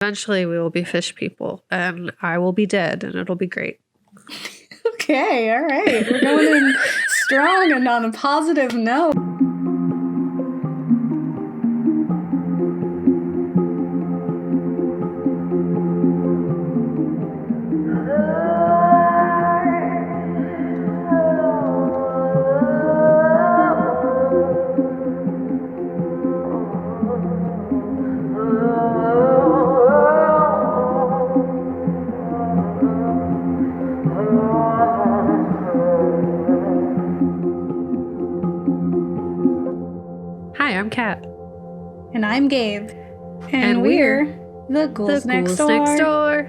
Eventually we will be fish people and I will be dead and it'll be great. Okay, all right. We're going in strong and on a positive note. Hi, I'm Kat. And I'm Gabe. And we're the Ghouls next door.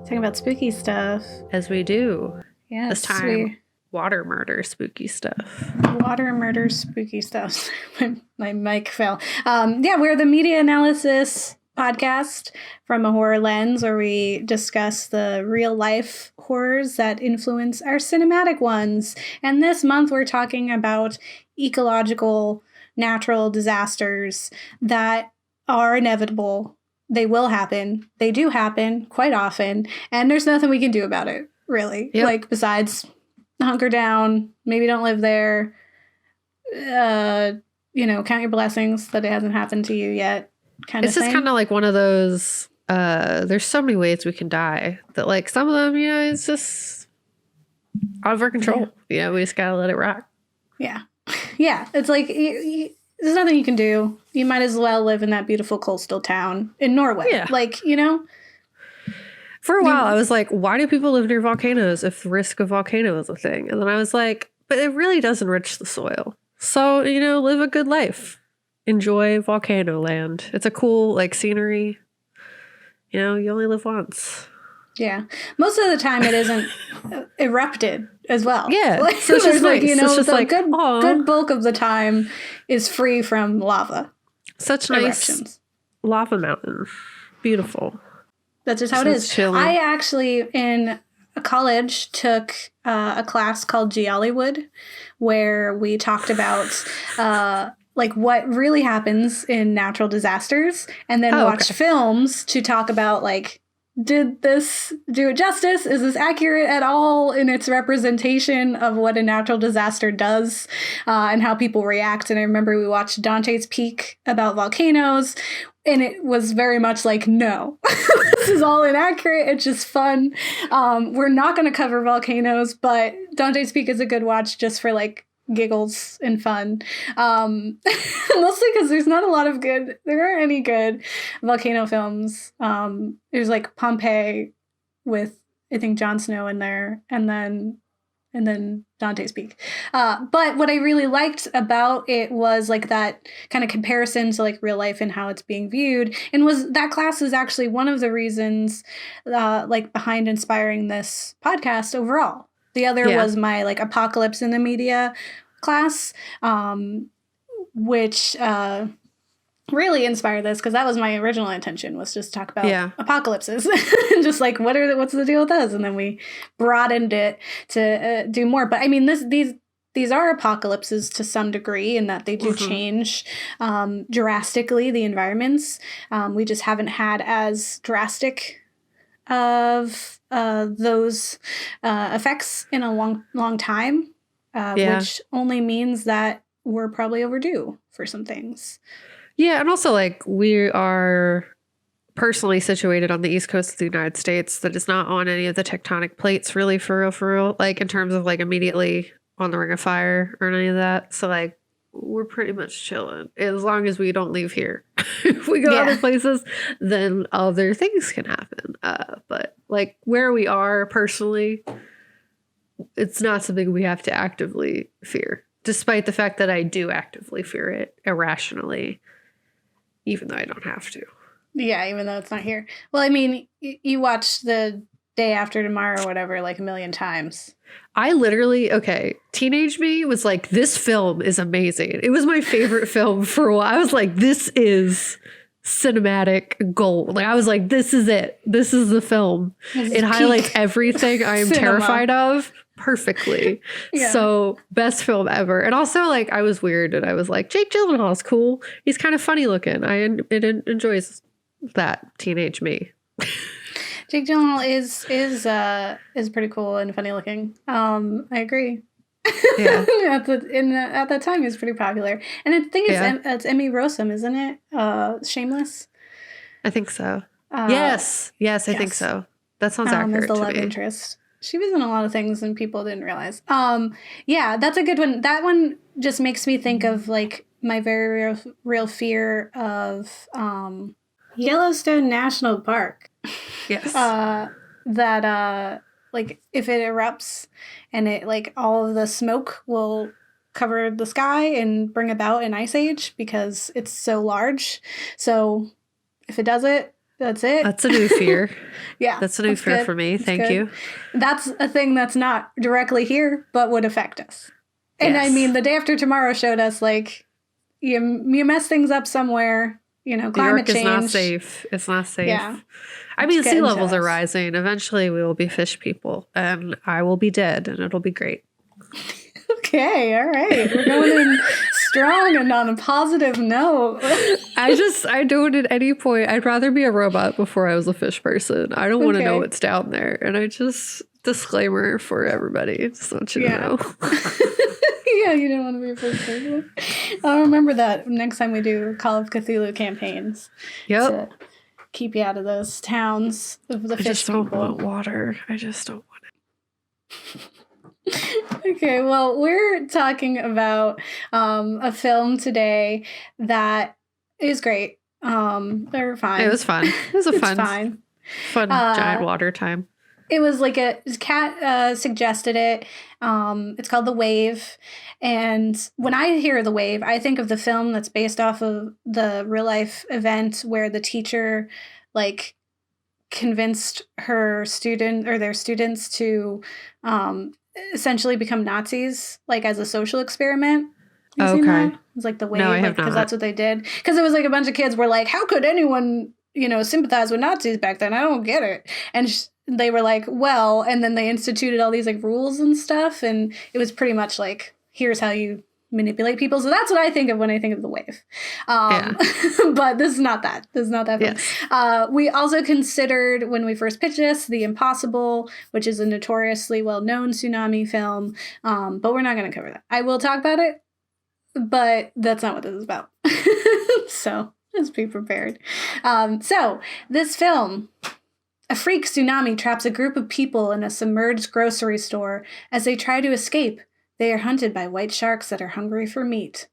Talking about spooky stuff. As we do. Yes, this time, water murder spooky stuff. Water murder spooky stuff. My mic fell. We're the media analysis podcast from a horror lens, where we discuss the real life horrors that influence our cinematic ones. And this month we're talking about ecological natural disasters that are inevitable. They will happen. They do happen quite often. And there's nothing we can do about it, really. Yep. Like, besides hunker down, maybe don't live there, count your blessings that it hasn't happened to you yet, kind of thing. It's just kind of like one of those, there's so many ways we can die that, like, some of them, it's just out of our control. Yeah, we just gotta let it rock. Yeah. Yeah, it's like, there's nothing you can do. You might as well live in that beautiful coastal town in Norway. Yeah. For a while, I was like, why do people live near volcanoes if the risk of volcano is a thing? And then I was like, but it really does enrich the soil. So, live a good life. Enjoy volcano land. It's a cool, scenery. You only live once. Yeah. Most of the time it isn't erupted as well. Yeah. So it's just nice. Good bulk of the time is free from lava. Such nice lava mountain. Beautiful. That's just how it is. Chilling. I actually, in college, took a class called Geologists, where we talked about what really happens in natural disasters, and then watched films to talk about did this do it justice? Is this accurate at all in its representation of what a natural disaster does, and how people react? And I remember we watched Dante's Peak about volcanoes, and it was very much like, no, this is all inaccurate. It's just fun. We're not going to cover volcanoes, but Dante's Peak is a good watch just for giggles and fun. Mostly because there aren't any good volcano films. There's Pompeii with, I think, Jon Snow in there, and then Dante's Peak. But what I really liked about it was that kind of comparison to real life and how it's being viewed. And that class is actually one of the reasons behind inspiring this podcast overall. The other was my apocalypse in the media class, which really inspired this, because that was my original intention, was just talk about apocalypses and just what's the deal with those, and then we broadened it to do more. But I mean, these are apocalypses to some degree, in that they do change drastically the environments. We just haven't had as drastic of those effects in a long time, which only means that we're probably overdue for some things. Yeah, and also we are personally situated on the east coast of the United States that is not on any of the tectonic plates, really, for real, in terms of immediately on the Ring of Fire or any of that. So we're pretty much chilling as long as we don't leave here. If we go other places, then other things can happen. But where we are personally, it's not something we have to actively fear, despite the fact that I do actively fear it irrationally, even though I don't have to. Yeah, even though it's not here. Well, I mean, you watched The Day After Tomorrow or whatever a million times. I literally, teenage me was like, this film is amazing. It was my favorite film for a while. I was like, this is cinematic gold. I was like, this is it. This is the film. It highlights everything I am terrified of perfectly. So best film ever. And also I was weird and I was like, Jake Gyllenhaal's cool. He's kind of funny looking. I enjoy his that teenage me. Jake Gyllenhaal is pretty cool and funny looking. I agree. Yeah. at that time, he was pretty popular, and I think it's Emmy Rossum, isn't it? Shameless. I think so. Yes, I think so. That sounds accurate as the to love me. interest. She was in a lot of things and people didn't realize. Yeah, that's a good one. That one just makes me think of like my very real fear of Yellowstone National Park. Yes. That like if it erupts and it like all of the smoke will cover the sky and bring about an ice age because it's so large. So if it does it, that's it. That's a new fear. Yeah. That's a new fear good. for me. That's Thank good. you. That's a thing that's not directly here, but would affect us. And I mean, the Day After Tomorrow showed us like you mess things up somewhere, you know, climate change. New York is not safe. It's not safe. Yeah. I mean, sea levels are rising. Eventually we will be fish people and I will be dead and it'll be great. Okay, all right. We're going in strong and on a positive note. I don't at any point. I'd rather be a robot before I was a fish person. I don't want to know what's down there. And I just, disclaimer for everybody. Just want you to know. Yeah, you don't want to be a fish person. I'll remember that next time we do Call of Cthulhu campaigns. Yep. To keep you out of those towns of the fish people. I just don't want water. I just don't want it. Okay, well, we're talking about a film today that is great. They're fine. It was fun. It was a fun giant water time. It was like Kat suggested it. It's called The Wave. And when I hear The Wave, I think of the film that's based off of the real life event where the teacher like convinced her student or their students to essentially become Nazis, like as a social experiment. You seen that? It was like The Wave, no, I have because not. that's what they did. Because it was like a bunch of kids were like, how could anyone, you know, sympathize with Nazis back then? I don't get it. And they were like, well, and then they instituted all these like rules and stuff. And it was pretty much like, here's how you manipulate people. So that's what I think of when I think of The Wave. But this is not that. This is not that film. Yes. We also considered, when we first pitched this, The Impossible, which is a notoriously well-known tsunami film. But we're not going to cover that. I will talk about it, but that's not what this is about. So just be prepared. So this film, a freak tsunami traps a group of people in a submerged grocery store. As they try to escape, they are hunted by white sharks that are hungry for meat.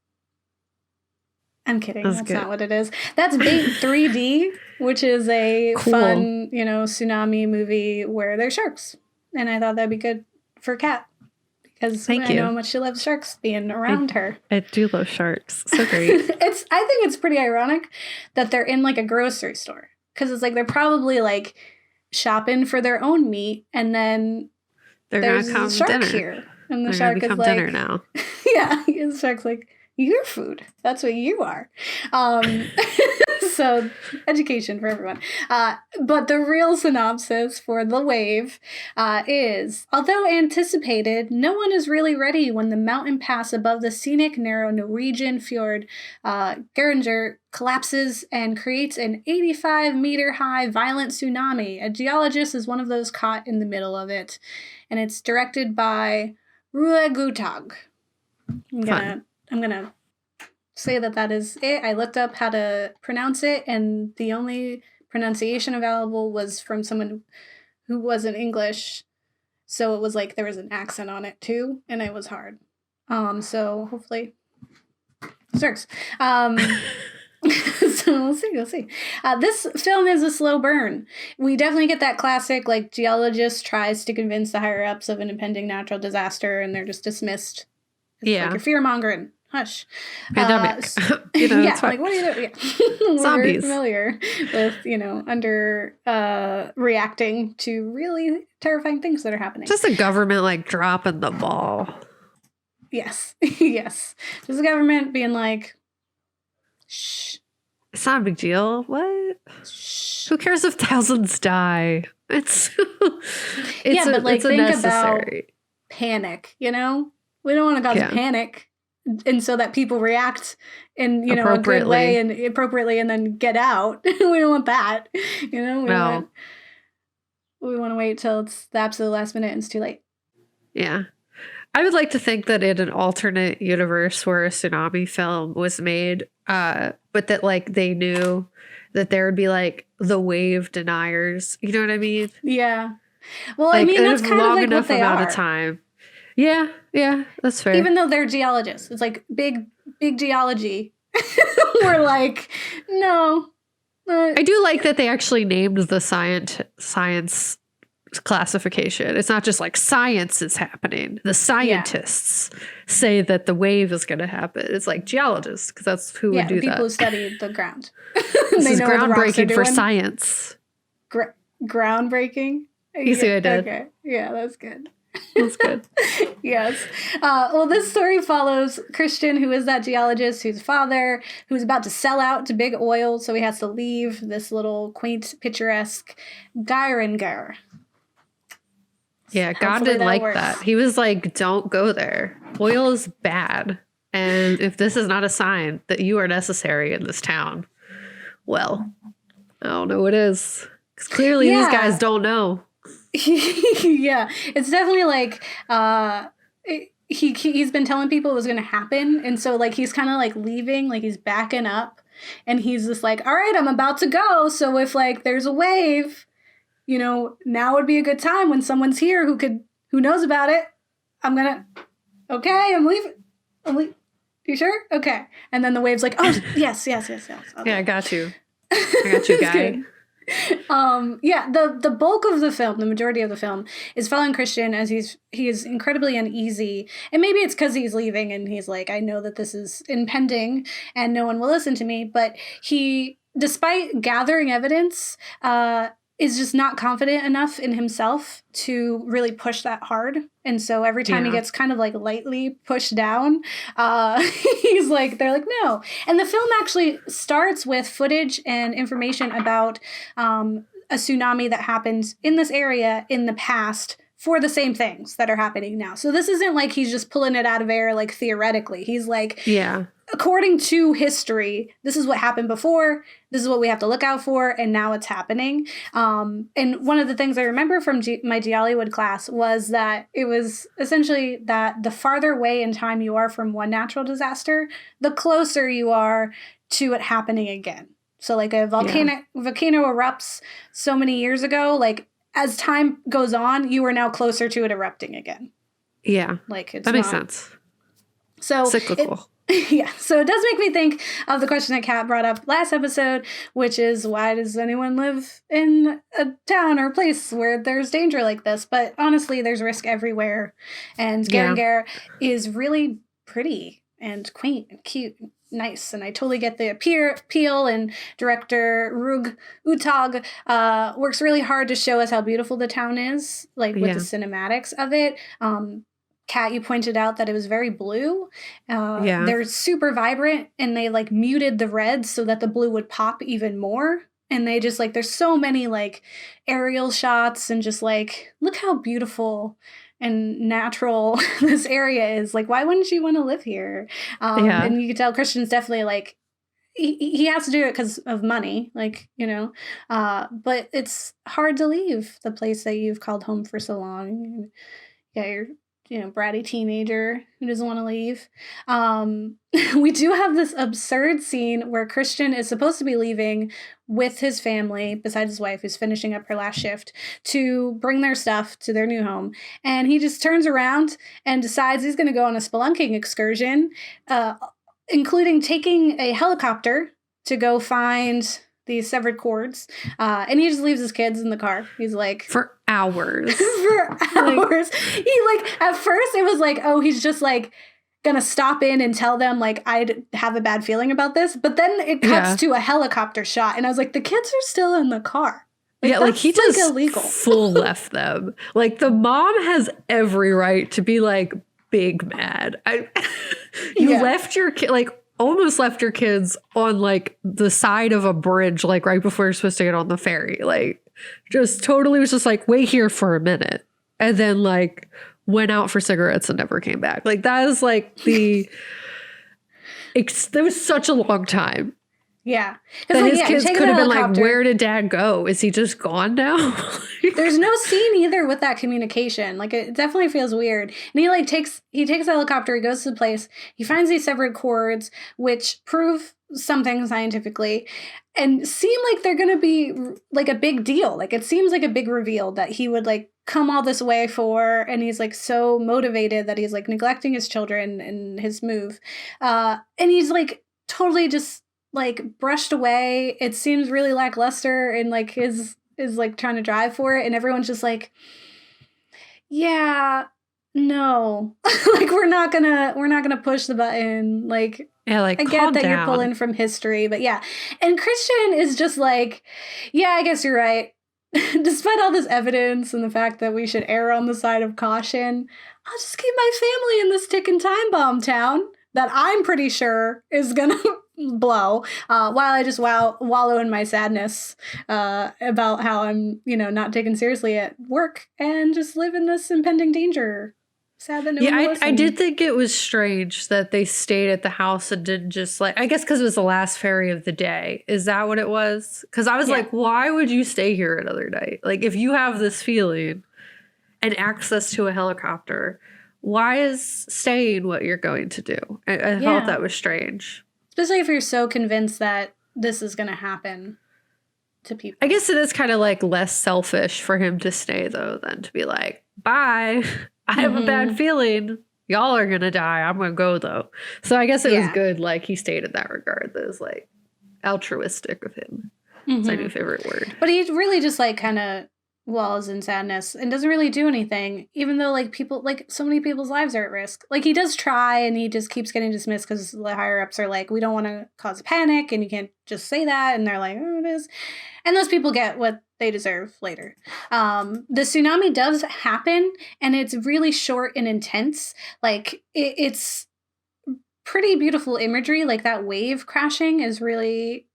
I'm kidding. That's not what it is. That's Bait 3D, which is a fun, you know, tsunami movie where there's sharks. And I thought that'd be good for Kat. Because I know how much she loves sharks being around her. I do love sharks. So great. I think it's pretty ironic that they're in like a grocery store. Because it's like they're probably like shopping for their own meat. And then there's a shark here. And the shark is like, dinner now. Yeah, the shark's like, you're food. That's what you are. So education for everyone. But the real synopsis for The Wave is, although anticipated, no one is really ready when the mountain pass above the scenic, narrow Norwegian fjord, Geringer, collapses and creates an 85-meter-high violent tsunami. A geologist is one of those caught in the middle of it. And it's directed by Rue Gutag. I'm gonna say that is it. I looked up how to pronounce it, and the only pronunciation available was from someone who wasn't English. So it was like there was an accent on it too, and it was hard. So hopefully it works. So we'll see. This film is a slow burn. We definitely get that classic, like, geologist tries to convince the higher-ups of an impending natural disaster, and they're just dismissed. It's like, you're fear-mongering. Hush. Pandemic. You know, yeah, like, what are you doing? Yeah. We're Zombies. familiar with, you know, reacting to really terrifying things that are happening. Just the government, like, dropping the ball. Yes. Yes. Just the government being like, shh. It's not a big deal. What? Shh. Who cares if thousands die? It's but like, think about panic, you know? We don't want to cause panic. and so that people react in, you know, a good Appropriately. way and appropriately and then get out. We don't want that. You know, No. we want to wait till it's the absolute last minute and it's too late. Yeah. I would like to think that in an alternate universe where a tsunami film was made, but that like they knew that there would be like the wave deniers. You know what I mean? Yeah. Well, Like, I mean, that's in a kind of long like enough what they amount are. of time. Yeah, that's fair. Even though they're geologists, it's like big geology. We're like, no. I do like that they actually named the science classification. It's not just like science is happening. The scientists say that the wave is going to happen. It's like geologists, because that's who would do people that. who study the ground. This They is know what the rocks are groundbreaking for doing. science. Groundbreaking? You see what I did? Okay. Yeah, that's good. That's good. Yes. Well, this story follows Christian, who is that geologist, whose father, who's about to sell out to big oil, so he has to leave this little quaint, picturesque Geiringer. Yeah, God Hopefully didn't that like works. that. He was like, don't go there. Oil is bad. And if this is not a sign that you are necessary in this town, well, I don't know what is. Because clearly these guys don't know. Yeah, it's definitely like he's been telling people it was going to happen, and so like he's kind of like leaving, like he's backing up, and he's just like, all right, I'm about to go, so if like there's a wave, you know, now would be a good time when someone's here who knows about it. I'm leaving. You sure? Okay. And then the wave's like, oh yes. Okay. Yeah, I got you. I got you, guy. The bulk of the film, the majority of the film, is following Christian as he is incredibly uneasy, and maybe it's because he's leaving and he's like, I know that this is impending and no one will listen to me, but he, despite gathering evidence, is just not confident enough in himself to really push that hard. And so every time he gets kind of like lightly pushed down, he's like, they're like, no. And the film actually starts with footage and information about a tsunami that happened in this area in the past for the same things that are happening now. So this isn't like he's just pulling it out of air, like theoretically. He's like, according to history, this is what happened before. This is what we have to look out for, and now it's happening. And one of the things I remember from my Geollywood class was that it was essentially that the farther away in time you are from one natural disaster, the closer you are to it happening again. So like a volcano erupts so many years ago, like as time goes on, you are now closer to it erupting again. Yeah. Like it's that makes sense. So cyclical. So it does make me think of the question that Kat brought up last episode, which is, why does anyone live in a town or place where there's danger like this? But honestly, there's risk everywhere. And Geiringer is really pretty and quaint and cute and nice. And I totally get the appeal. And director Rug Utag works really hard to show us how beautiful the town is, like with the cinematics of it. Kat, you pointed out that it was very blue. They're super vibrant, and they like muted the red so that the blue would pop even more. And they just like, there's so many like aerial shots and just like, look how beautiful and natural this area is. Like, why wouldn't you want to live here? And you can tell Christian's definitely like, he has to do it because of money, like, you know, but it's hard to leave the place that you've called home for so long. You're bratty teenager who doesn't want to leave. We do have this absurd scene where Christian is supposed to be leaving with his family, besides his wife, who's finishing up her last shift, to bring their stuff to their new home. And he just turns around and decides he's going to go on a spelunking excursion, including taking a helicopter to go find these severed cords. And he just leaves his kids in the car. He's like... For hours. For hours. He like, at first it was like, oh, he's just like gonna stop in and tell them like, I'd have a bad feeling about this. But then it cuts to a helicopter shot. And I was like, the kids are still in the car. Like he just illegal. full left them. Like the mom has every right to be like big mad. You left your kid, like almost left your kids on like the side of a bridge, like right before you're supposed to get on the ferry. Like just totally was just like, wait here for a minute. And then like went out for cigarettes and never came back. Like that is like the That was such a long time. Yeah. That his kids could have been like, where did dad go? Is he just gone now? There's no scene either with that communication. Like, it definitely feels weird. And he takes the helicopter, he goes to the place, he finds these severed cords, which prove something scientifically, and seem like they're going to be like a big deal. Like, it seems like a big reveal that he would like come all this way for, and he's like so motivated that he's like neglecting his children and his move. And he's like totally just like brushed away. It seems really lackluster, and like his is like trying to drive for it, and everyone's just like, yeah, no. Like, we're not gonna push the button. Like, yeah, like, I get that down. you're pulling from history, but yeah. And Christian is just like, yeah, I guess you're right. Despite all this evidence and the fact that we should err on the side of caution, I'll just keep my family in this ticking time bomb town that I'm pretty sure is gonna blow, while I just wallow in my sadness about how I'm, not taken seriously at work and just live in this impending danger. Sad that no one will listen. I did think it was strange that they stayed at the house and didn't just like, I guess because it was the last ferry of the day. Is that what it was? Because I was like, why would you stay here another night? Like, if you have this feeling and access to a helicopter, why is staying what you're going to do? I felt that was strange. Especially if you're so convinced that this is going to happen to people. I guess it is kind of like less selfish for him to stay, though, than to be like, bye. I have a bad feeling. Y'all are going to die. I'm going to go, though. So I guess it was good. Like, he stayed in that regard. That was like altruistic of him. It's my new favorite word. But he really just like kind of wallows in sadness and doesn't really do anything, even though like people, like so many people's lives are at risk. Like, he does try, and he just keeps getting dismissed because the higher ups are like, we don't want to cause a panic, and you can't just say that. And they're like, oh, it is. And those people get what they deserve later. The tsunami does happen, and it's really short and intense. Like, it's pretty beautiful imagery. Like, that wave crashing is really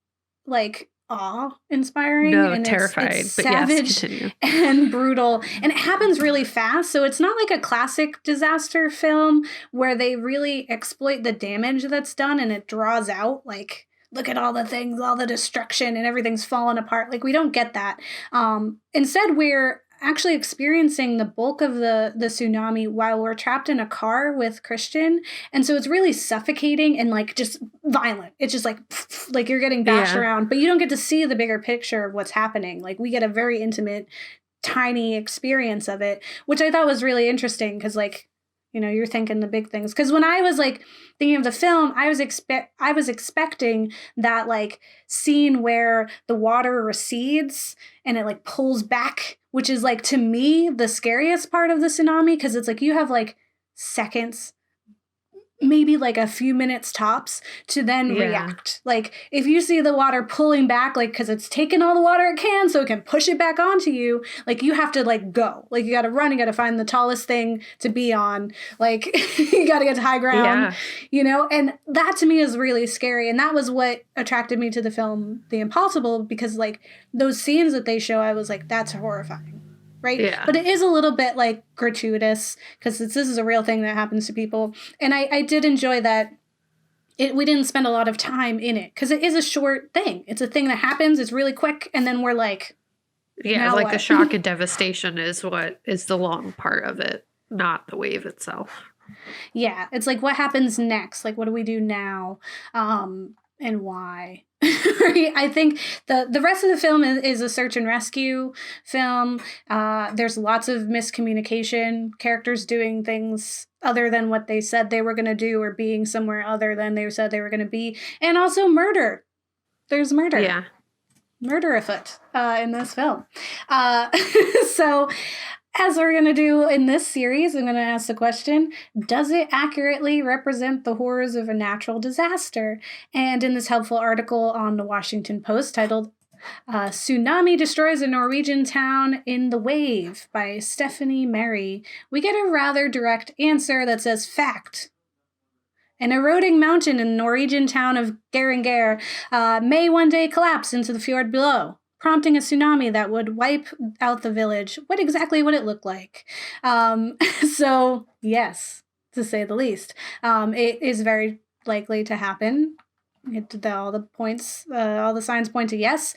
like awe-inspiring. No, and terrifying. It's but savage and brutal, and it happens really fast. So it's not like a classic disaster film where they really exploit the damage that's done, and it draws out like, look at all the things, all the destruction, and everything's falling apart. Like, we don't get that. Instead, we're actually experiencing the bulk of the tsunami while we're trapped in a car with Christian. And so it's really suffocating and like just violent. It's just like you're getting bashed around, but you don't get to see the bigger picture of what's happening. Like, we get a very intimate, tiny experience of it, which I thought was really interesting because like, you're thinking the big things. Because when I was like thinking of the film, I was expecting that like scene where the water recedes and it like pulls back, which is like, to me, the scariest part of the tsunami, because it's like you have like seconds, maybe like a few minutes tops, to then react. Like, if you see the water pulling back, like, because it's taken all the water it can so it can push it back onto you, like, you have to like go. Like, you got to run, you got to find the tallest thing to be on, like, you got to get to high ground, and that to me is really scary. And that was what attracted me to the film The Impossible, because like those scenes that they show, I was like, that's horrifying. Right? Yeah. But it is a little bit like gratuitous, because this is a real thing that happens to people. And I did enjoy that we didn't spend a lot of time in it, because it is a short thing. It's a thing that happens. It's really quick. And then we're like, like what? The shock and devastation is what is the long part of it, not the wave itself. Yeah. It's like, what happens next? Like, what do we do now? And why? I think the rest of the film is a search and rescue film. There's lots of miscommunication, characters doing things other than what they said they were going to do, or being somewhere other than they said they were going to be. And also murder. There's murder. Yeah. Murder afoot in this film. So, as we're going to do in this series, I'm going to ask the question, does it accurately represent the horrors of a natural disaster? And in this helpful article on the Washington Post titled, Tsunami Destroys a Norwegian Town in the Wave by Stephanie Merry, we get a rather direct answer that says fact. An eroding mountain in the Norwegian town of Geiranger may one day collapse into the fjord below, prompting a tsunami that would wipe out the village. What exactly would it look like? So, yes, to say the least. It is very likely to happen. All the signs point to yes.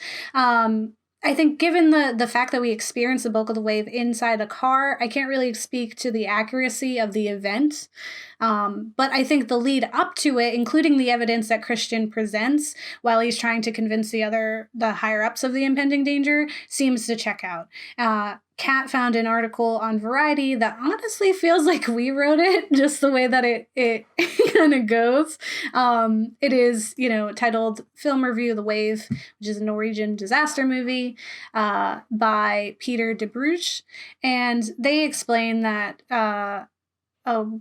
I think given the fact that we experienced the bulk of the wave inside the car, I can't really speak to the accuracy of the event. But I think the lead up to it, including the evidence that Christian presents while he's trying to convince the higher ups of the impending danger, seems to check out. Kat found an article on Variety that honestly feels like we wrote it, just the way that it kind of goes. It is, titled Film Review of the Wave, which is a Norwegian disaster movie by Peter de Bruch. And they explain that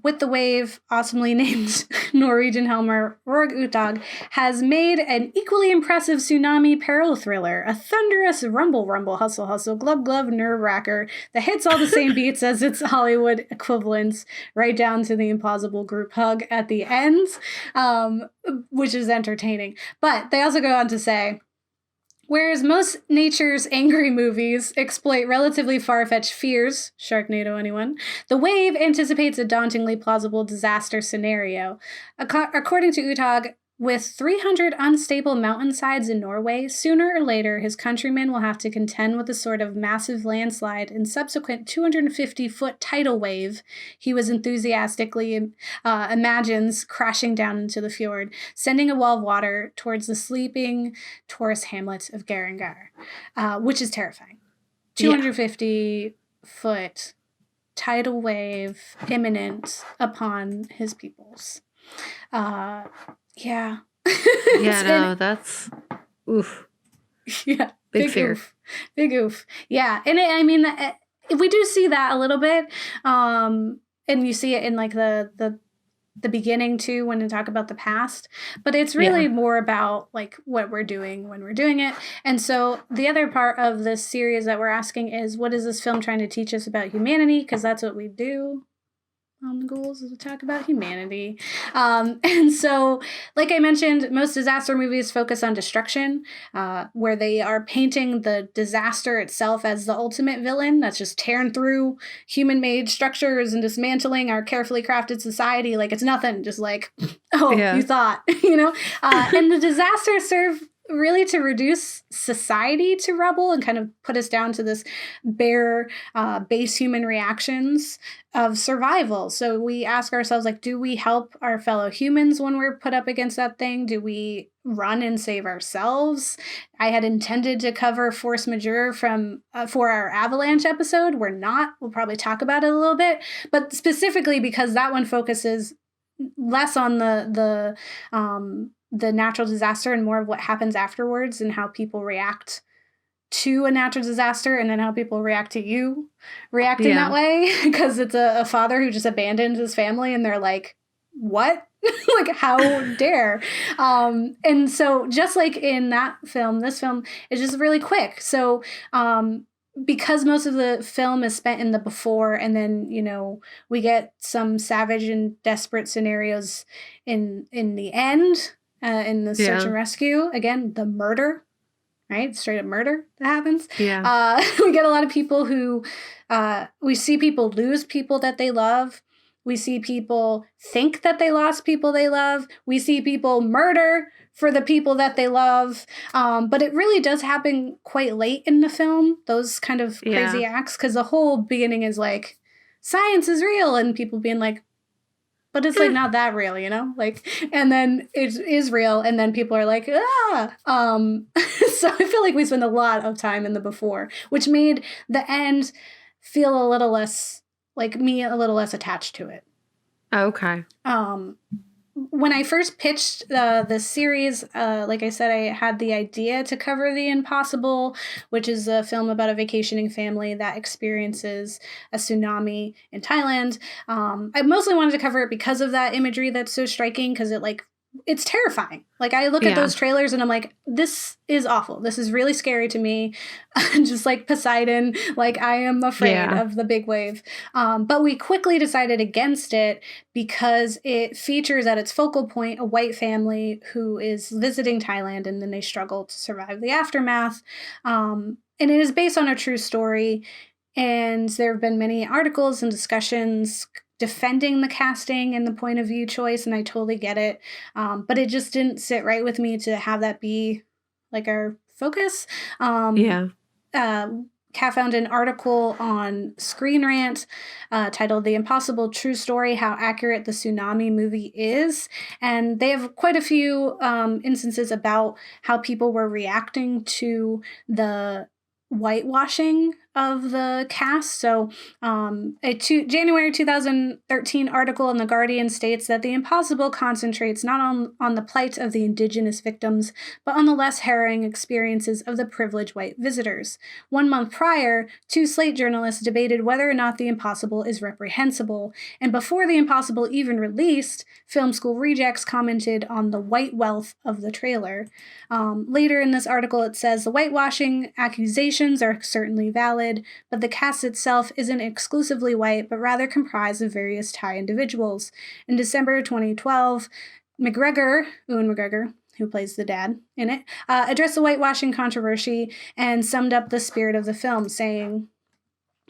With the Wave, awesomely named Norwegian Helmer Roar Utdag, has made an equally impressive tsunami peril thriller, a thunderous rumble, hustle, hustle, glub, glub, nerve-wracker that hits all the same beats as its Hollywood equivalents, right down to the impossible group hug at the end, which is entertaining. But they also go on to say, whereas most nature's angry movies exploit relatively far-fetched fears, Sharknado anyone, The Wave anticipates a dauntingly plausible disaster scenario. According to Utdag, with 300 unstable mountainsides in Norway, sooner or later his countrymen will have to contend with a sort of massive landslide and subsequent 250-foot tidal wave he was enthusiastically imagines crashing down into the fjord, sending a wall of water towards the sleeping tourist hamlet of Geiranger, which is terrifying. 250-foot tidal wave imminent upon his peoples. Yeah. That's oof. Yeah. Big fear. Oof. Big oof. Yeah. And we do see that a little bit. And you see it in like the beginning too, when they talk about the past, but it's really more about like what we're doing when we're doing it. And so the other part of this series that we're asking is, what is this film trying to teach us about humanity? Because that's what we do on the Ghouls, is we talk about humanity. And so, like I mentioned, most disaster movies focus on destruction, where they are painting the disaster itself as the ultimate villain that's just tearing through human-made structures and dismantling our carefully crafted society like it's nothing, just like, you thought, and the disasters serve really to reduce society to rubble and kind of put us down to this bare base human reactions of survival. So we ask ourselves, like, do we help our fellow humans when we're put up against that thing? Do we run and save ourselves? I had intended to cover force majeure for our avalanche episode. We're not. We'll probably talk about it a little bit, but specifically because that one focuses less on the natural disaster and more of what happens afterwards and how people react to a natural disaster, and then how people react to you reacting that way, because it's a father who just abandoned his family and they're like, what? Like, how dare? And so just like in that film, this film is just really quick. So because most of the film is spent in the before, and then, we get some savage and desperate scenarios in the end, in the search and rescue. Again, the murder, right? Straight up murder that happens. Yeah. We get a lot of people who, we see people lose people that they love. We see people think that they lost people they love. We see people murder for the people that they love. But it really does happen quite late in the film, those kind of crazy acts, because the whole beginning is like, science is real, and people being like, but it's like not that real, like, and then it is real, and then people are like, ah. So I feel like we spend a lot of time in the before, which made the end feel a little less, like me, a little less attached to it. Okay. When I first pitched the series, like I said, I had the idea to cover The Impossible, which is a film about a vacationing family that experiences a tsunami in Thailand. I mostly wanted to cover it because of that imagery that's so striking, because it's terrifying. Like, I look at those trailers and I'm like, this is awful. This is really scary to me. Just like Poseidon, like, I am afraid of the big wave. But we quickly decided against it because it features at its focal point a white family who is visiting Thailand, and then they struggle to survive the aftermath. And it is based on a true story. And there have been many articles and discussions defending the casting and the point of view choice, and I totally get it. But it just didn't sit right with me to have that be like our focus. Kat found an article on Screen Rant titled The Impossible True Story, How Accurate the Tsunami Movie Is. And they have quite a few instances about how people were reacting to the whitewashing of the cast. So January 2013 article in The Guardian states that The Impossible concentrates not on the plight of the indigenous victims, but on the less harrowing experiences of the privileged white visitors. 1 month prior, 2 Slate journalists debated whether or not The Impossible is reprehensible, and before The Impossible even released, Film School Rejects commented on the white wealth of the trailer. Later in this article, it says the whitewashing accusations are certainly valid, but the cast itself isn't exclusively white, but rather comprised of various Thai individuals. In December 2012, Ewan McGregor, who plays the dad in it, addressed the whitewashing controversy and summed up the spirit of the film, saying,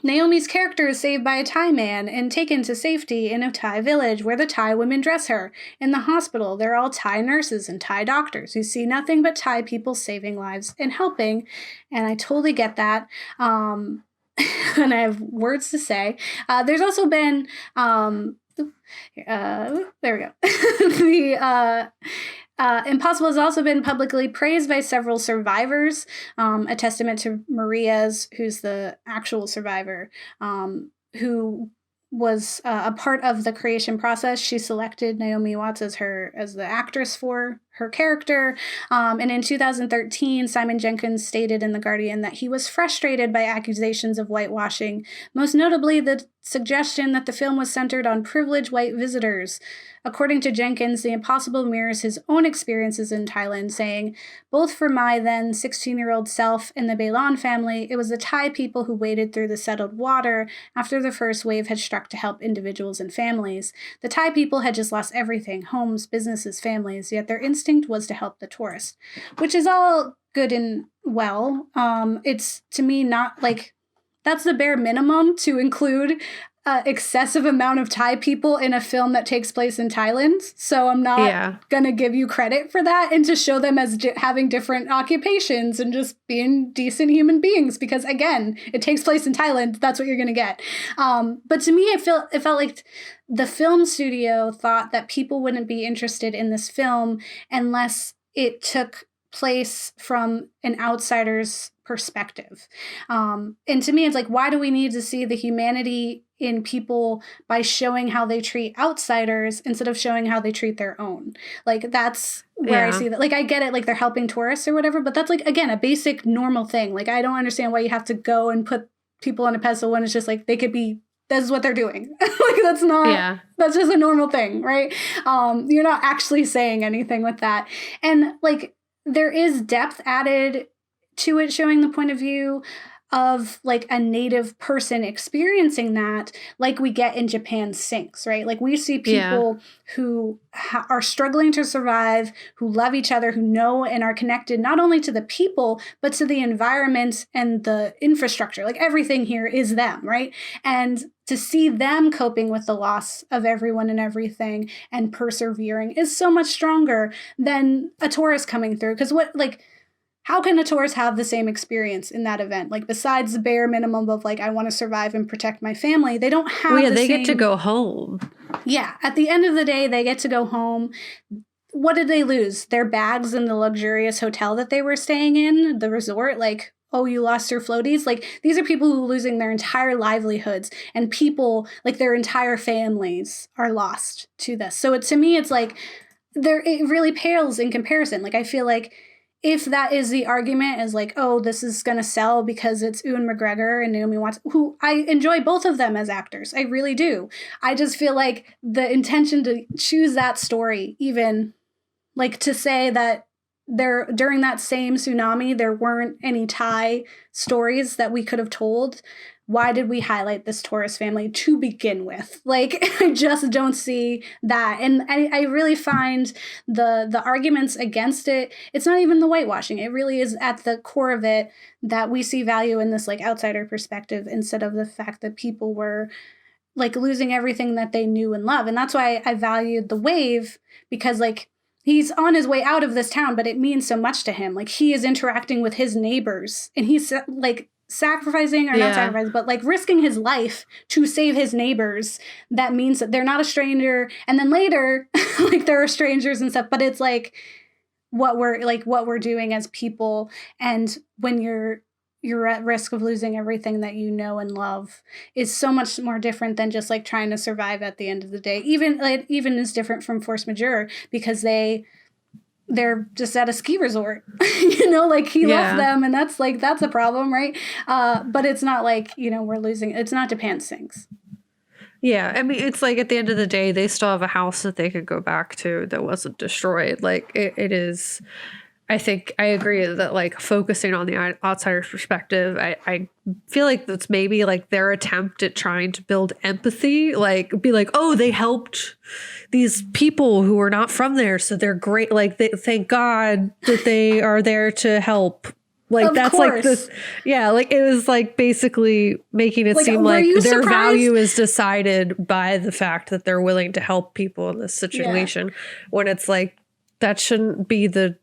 Naomi's character is saved by a Thai man and taken to safety in a Thai village where the Thai women dress her. In the hospital, they're all Thai nurses and Thai doctors who see nothing but Thai people saving lives and helping. And I totally get that. And I have words to say. There's also been, there we go. The Impossible has also been publicly praised by several survivors, a testament to Maria's, who's the actual survivor, who was a part of the creation process. She selected Naomi Watts as the actress for her character. And in 2013, Simon Jenkins stated in The Guardian that he was frustrated by accusations of whitewashing, most notably the suggestion that the film was centered on privileged white visitors. According to Jenkins, The Impossible mirrors his own experiences in Thailand, saying, both for my then 16-year-old self and the Bailan family, it was the Thai people who waded through the settled water after the first wave had struck to help individuals and families. The Thai people had just lost everything, homes, businesses, families, yet their instinct was to help the tourist, which is all good and well. It's, to me, not like, that's the bare minimum to include excessive amount of Thai people in a film that takes place in Thailand. So I'm not going to give you credit for that and to show them as having different occupations and just being decent human beings. Because again, it takes place in Thailand. That's what you're going to get. But to me, it felt like the film studio thought that people wouldn't be interested in this film unless it took place from an outsider's perspective. And to me, it's like, why do we need to see the humanity in people by showing how they treat outsiders instead of showing how they treat their own? Like, that's where I see that. Like, I get it, like they're helping tourists or whatever, but that's like, again, a basic normal thing. Like, I don't understand why you have to go and put people on a pedestal when it's just like, they could be, this is what they're doing. Like, that's not, that's just a normal thing, right? You're not actually saying anything with that. And like, there is depth added to it, showing the point of view of like a native person experiencing that, like we get in Japan's sinks, right? Like we see people who are struggling to survive, who love each other, who know and are connected not only to the people, but to the environment and the infrastructure. Like everything here is them, right? And to see them coping with the loss of everyone and everything and persevering is so much stronger than a tourist coming through. Because how can a tourist have the same experience in that event? Like, besides the bare minimum of, like, I want to survive and protect my family, they don't have they get to go home. Yeah. At the end of the day, they get to go home. What did they lose? Their bags in the luxurious hotel that they were staying in, the resort? Like, oh, you lost your floaties? Like, these are people who are losing their entire livelihoods, and people, like, their entire families are lost to this. So to me, it's like, it really pales in comparison. Like, I feel like, if that is the argument, is like, oh, this is going to sell because it's Ewan McGregor and Naomi Watts, who I enjoy both of them as actors. I really do. I just feel like the intention to choose that story, even like to say that during that same tsunami, there weren't any Thai stories that we could have told. Why did we highlight this tourist family to begin with? Like, I just don't see that. And I really find the arguments against it, it's not even the whitewashing. It really is at the core of it that we see value in this, like, outsider perspective instead of the fact that people were like losing everything that they knew and love. And that's why I valued the wave, because like he's on his way out of this town, but it means so much to him. Like he is interacting with his neighbors, and he's like sacrificing, or not sacrificing, but like risking his life to save his neighbors. That means that they're not a stranger. And then later, like there are strangers and stuff, but it's like what we're doing as people. And when you're at risk of losing everything that you know and love is so much more different than just like trying to survive at the end of the day. Even is different from force majeure, because they're just at a ski resort, you know, like he left them, and that's a problem, right? But it's not like, you know, we're losing. It's not Japan sinks. Yeah, I mean, it's like at the end of the day, they still have a house that they could go back to that wasn't destroyed. Like it is. I think I agree that like focusing on the outsider's perspective, I feel like that's maybe like their attempt at trying to build empathy, like be like, oh, they helped these people who are not from there, so they're great. Like thank God that they are there to help. Like that's like this, yeah. Like it was like basically making it seem like their value is decided by the fact that they're willing to help people in this situation, when it's like that shouldn't be the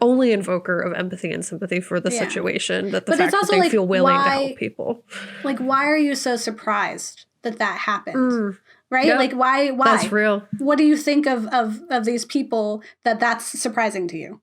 only invoker of empathy and sympathy for the situation, that the fact that they feel willing to help people. Like, why are you so surprised that happened? Right? Yep. Like, why? That's real. What do you think of these people that's surprising to you?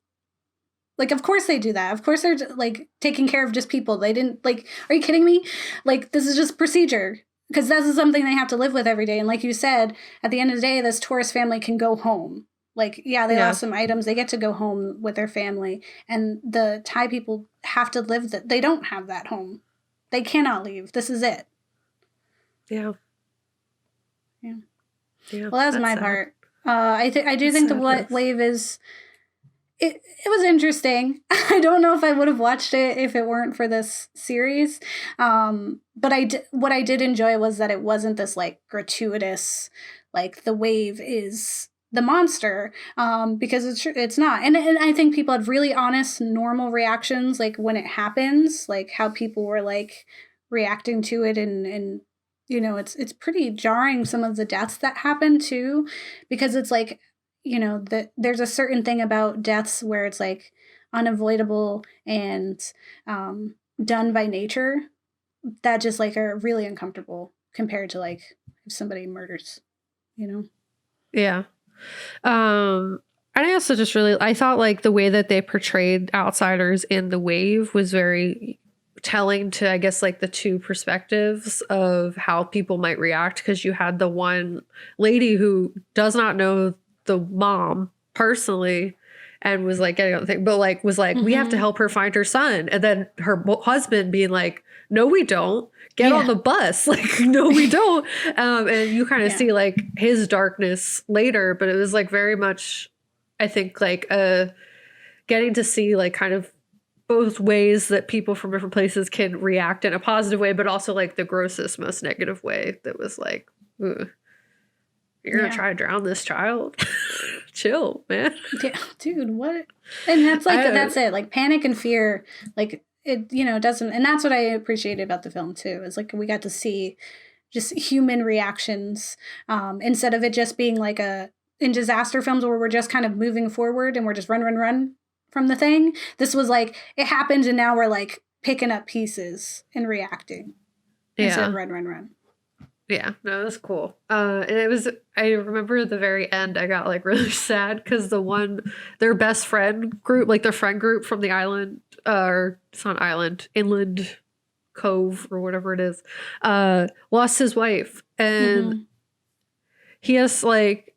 Like, of course they do that. Of course they're like taking care of just people. They didn't like, are you kidding me? Like, this is just procedure, because this is something they have to live with every day. And like you said, at the end of the day, this tourist family can go home. Like, they lost some items. They get to go home with their family. And the Thai people have to live that. They don't have that home. They cannot leave. This is it. Yeah. Well, that was my part. I do think the wave is... It was interesting. I don't know if I would have watched it if it weren't for this series. But what I did enjoy was that it wasn't this, like, gratuitous, like, the wave is... the monster, because it's not. And I think people had really honest, normal reactions, like when it happens, like how people were like reacting to it, and you know, it's pretty jarring, some of the deaths that happen too, because it's like, you know, that there's a certain thing about deaths where it's like unavoidable and done by nature that just like are really uncomfortable compared to like if somebody murders, you know? Yeah. And I also just I thought like the way that they portrayed outsiders in The Wave was very telling to, I guess, like the two perspectives of how people might react, because you had the one lady who does not know the mom personally and was like getting on the thing, but like was like, we have to help her find her son. And then her husband being like, no, we don't. Get on the bus. Like, no, we don't. And you kind of see like his darkness later, but it was like very much, I think, like getting to see like kind of both ways that people from different places can react in a positive way, but also like the grossest, most negative way that was like, ugh. You're going to try to drown this child? Chill, man. Yeah, dude, what? And that's like, that's it. Like panic and fear, like it, you know, doesn't, and that's what I appreciated about the film too, is like we got to see just human reactions instead of it just being like in disaster films where we're just kind of moving forward and we're just run from the thing. This was like, it happened and now we're like picking up pieces and reacting instead of run. Yeah, no, it was cool. And it was, I remember at the very end, I got like really sad because their best friend group, like their friend group from the island, or it's not island, inland cove or whatever it is, lost his wife. And he has like,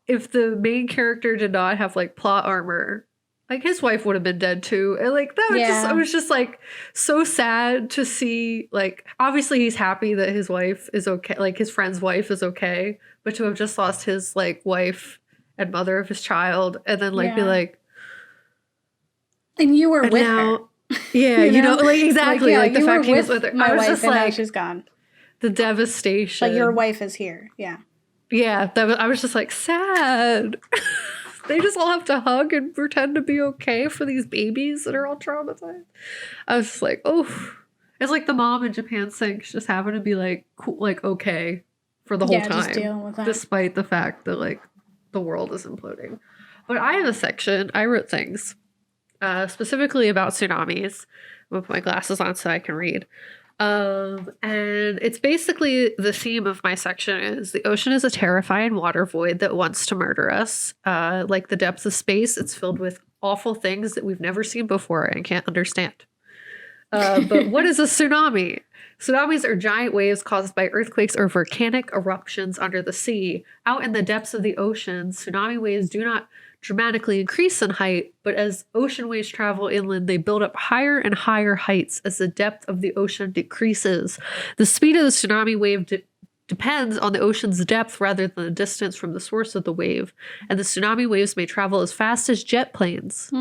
if the main character did not have like plot armor, like his wife would have been dead too. And like that was it was just like so sad to see. Like obviously he's happy that his wife is okay, like his friend's wife is okay, but to have just lost his like wife and mother of his child, and then like be like, and you were with her. Yeah, you know, like exactly, like the fact he was with her. My I was wife, just and like, now she's gone. The devastation. Like your wife is here. Yeah. Yeah, I was just like sad. They just all have to hug and pretend to be okay for these babies that are all traumatized. I was just like, oh. It's like the mom in Japan sinks just having to be like cool, like okay for the whole Yeah, just time, dealing with that. despite the fact that like the world is imploding. But I have a section. I wrote things specifically about tsunamis. I'm gonna put my glasses on so I can read. And it's basically the theme of my section is the ocean is a terrifying water void that wants to murder us. Like the depths of space, it's filled with awful things that we've never seen before and can't understand. But what is a tsunami? Tsunamis are giant waves caused by earthquakes or volcanic eruptions under the sea. Out in the depths of the ocean, tsunami waves do not dramatically increase in height, but as ocean waves travel inland, they build up higher and higher heights as the depth of the ocean decreases. The speed of the tsunami wave depends on the ocean's depth rather than the distance from the source of the wave, and the tsunami waves may travel as fast as jet planes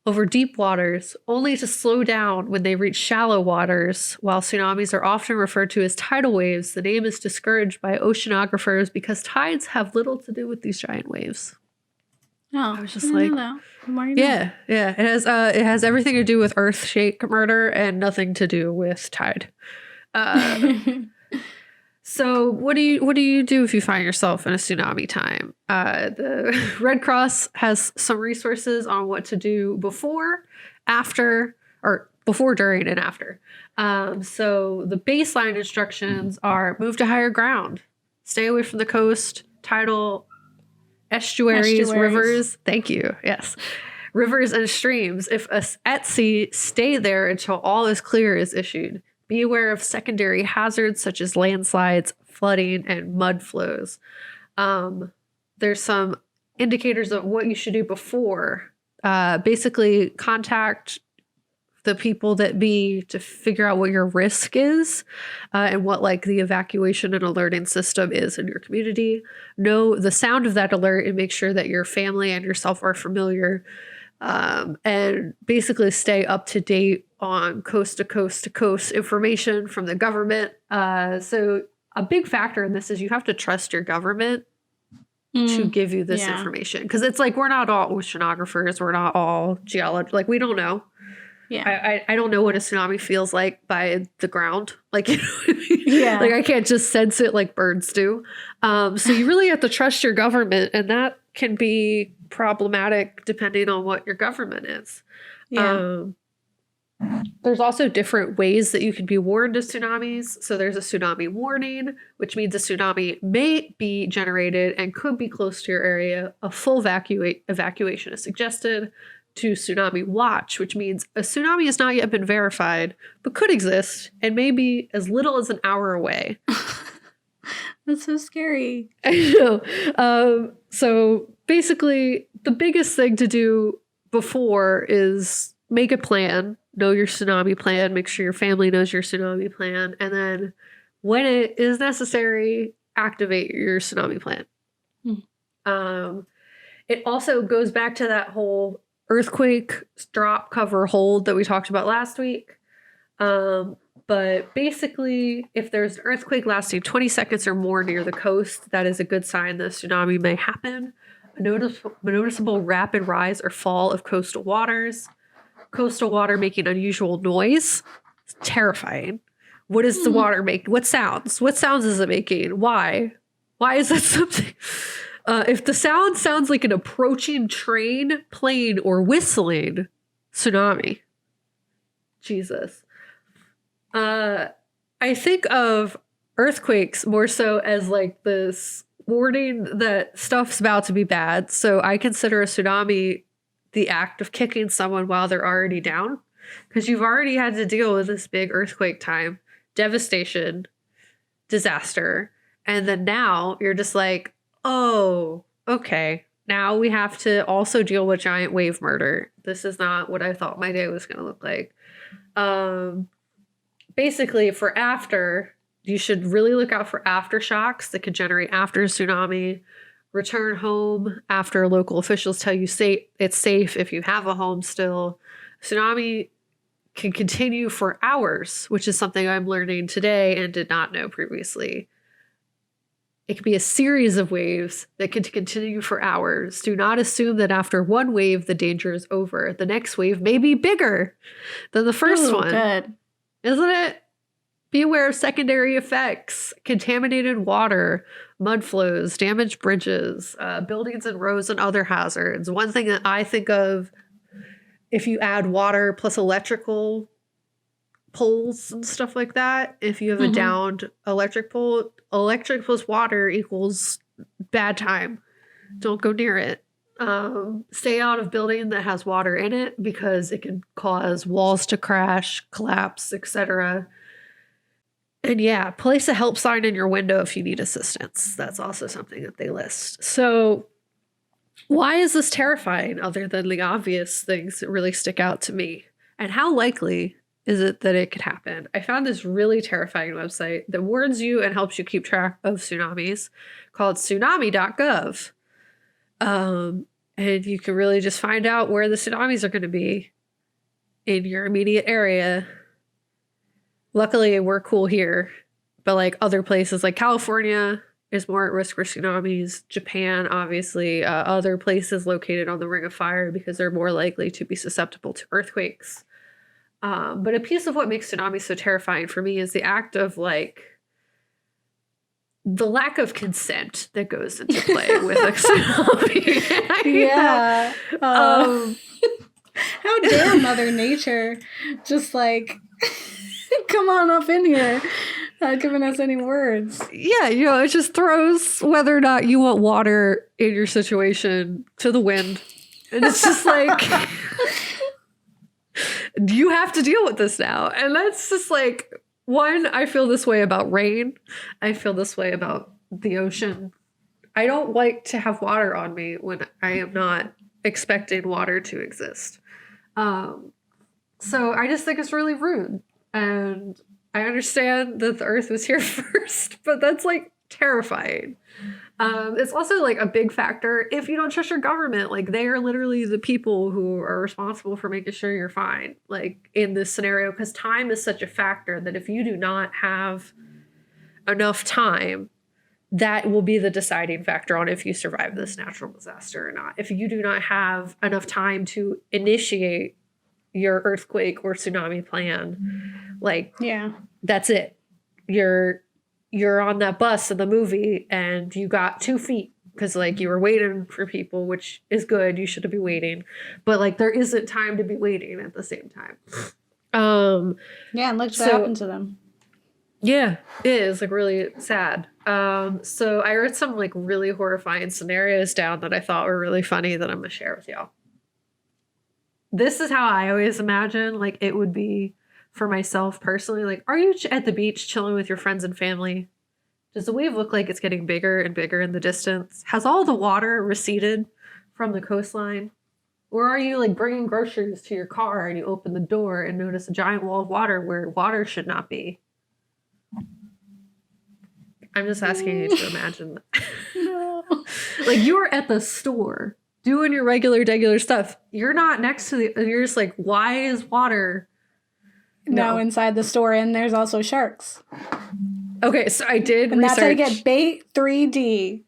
over deep waters, only to slow down when they reach shallow waters. While tsunamis are often referred to as tidal waves, the name is discouraged by oceanographers because tides have little to do with these giant waves. Oh, I was just like, yeah. It has everything to do with earthshake murder and nothing to do with tide. So what do you do if you find yourself in a tsunami time? The Red Cross has some resources on what to do before, after, or before, during, and after. So the baseline instructions are move to higher ground, stay away from the coast, tidal estuaries, rivers. Thank you. Yes. Rivers and streams. If at sea, stay there until all is clear is issued. Be aware of secondary hazards such as landslides, flooding, and mud flows. There's some indicators of what you should do before. Basically, contact the people that be to figure out what your risk is and what like the evacuation and alerting system is in your community. Know the sound of that alert and make sure that your family and yourself are familiar. And basically stay up to date on coast to coast to coast information from the government. So a big factor in this is you have to trust your government to give you this information. Because it's like we're not all oceanographers. We're not all geologists. Like we don't know. Yeah, I don't know what a tsunami feels like by the ground. Like, you know what I mean? Yeah, like I can't just sense it like birds do. So you really have to trust your government, and that can be problematic depending on what your government is. Yeah. There's also different ways that you can be warned of tsunamis. So there's a tsunami warning, which means a tsunami may be generated and could be close to your area. A full evacuation is suggested. To tsunami watch, which means a tsunami has not yet been verified, but could exist and may be as little as an hour away. That's so scary. I know. So basically, the biggest thing to do before is make a plan, know your tsunami plan, make sure your family knows your tsunami plan, and then when it is necessary, activate your tsunami plan. It also goes back to that whole earthquake drop, cover, hold that we talked about last week. But basically, if there's an earthquake lasting 20 seconds or more near the coast, that is a good sign that a tsunami may happen. A noticeable rapid rise or fall of coastal waters. Coastal water making unusual noise. It's terrifying. What does the water make? What sounds? What sounds is it making? Why? Why is that something? If the sound sounds like an approaching train, plane, or whistling, tsunami. Jesus. I think of earthquakes more so as like this warning that stuff's about to be bad. So I consider a tsunami the act of kicking someone while they're already down. Because you've already had to deal with this big earthquake time, devastation, disaster. And then now you're just like, oh, okay. Now we have to also deal with giant wave murder. This is not what I thought my day was going to look like. Basically, for after, you should really look out for aftershocks that could generate after a tsunami. Return home after local officials tell you it's safe if you have a home still. Tsunami can continue for hours, which is something I'm learning today and did not know previously. It can be a series of waves that can continue for hours. Do not assume that after one wave, the danger is over. The next wave may be bigger than the first one. Good. isn't it? Be aware of secondary effects, contaminated water, mud flows, damaged bridges, buildings and roads, and other hazards. One thing that I think of, if you add water plus electrical poles and stuff like that, if you have a downed electric pole, electric plus water equals bad time. Don't go near it. Stay out of building that has water in it because it can cause walls to crash, collapse, etc. And yeah, place a help sign in your window if you need assistance. That's also something that they list. So why is this terrifying other than the obvious things that really stick out to me? And how likely is it that it could happen? I found this really terrifying website that warns you and helps you keep track of tsunamis called tsunami.gov. And you can really just find out where the tsunamis are going to be in your immediate area. Luckily, we're cool here, but like other places like California is more at risk for tsunamis. Japan, obviously, other places located on the Ring of Fire because they're more likely to be susceptible to earthquakes. But a piece of what makes tsunamis so terrifying for me is the act of like the lack of consent that goes into play with a tsunami. Yeah. How dare Mother Nature just like come on up in here, not giving us any words. Yeah, you know, it just throws whether or not you want water in your situation to the wind. And it's just like, you have to deal with this now. And that's just like, one, I feel this way about rain. I feel this way about the ocean. I don't like to have water on me when I am not expecting water to exist. So I just think it's really rude. And I understand that the earth was here first, but that's like terrifying. It's also like a big factor if you don't trust your government. Like they are literally the people who are responsible for making sure you're fine, like in this scenario, because time is such a factor that if you do not have enough time, that will be the deciding factor on if you survive this natural disaster or not. If you do not have enough time to initiate your earthquake or tsunami plan, like, yeah, that's it. You're on that bus in the movie and you got 2 feet because like you were waiting for people, which is good. You should be waiting, but like there isn't time to be waiting at the same time. Yeah, and look what happened to them. Yeah, it is like really sad. So I wrote some like really horrifying scenarios down that I thought were really funny that I'm gonna share with y'all. This is how I always imagine like it would be for myself personally. Like, are you at the beach chilling with your friends and family? Does the wave look like it's getting bigger and bigger in the distance? Has all the water receded from the coastline? Or are you like bringing groceries to your car and you open the door and notice a giant wall of water where water should not be? I'm just asking you to imagine that. No. Like you are at the store doing your regular stuff. You're not next to you're just like, why is water now inside the store? And there's also sharks. Okay, so I did and research. That's how you get bait 3D.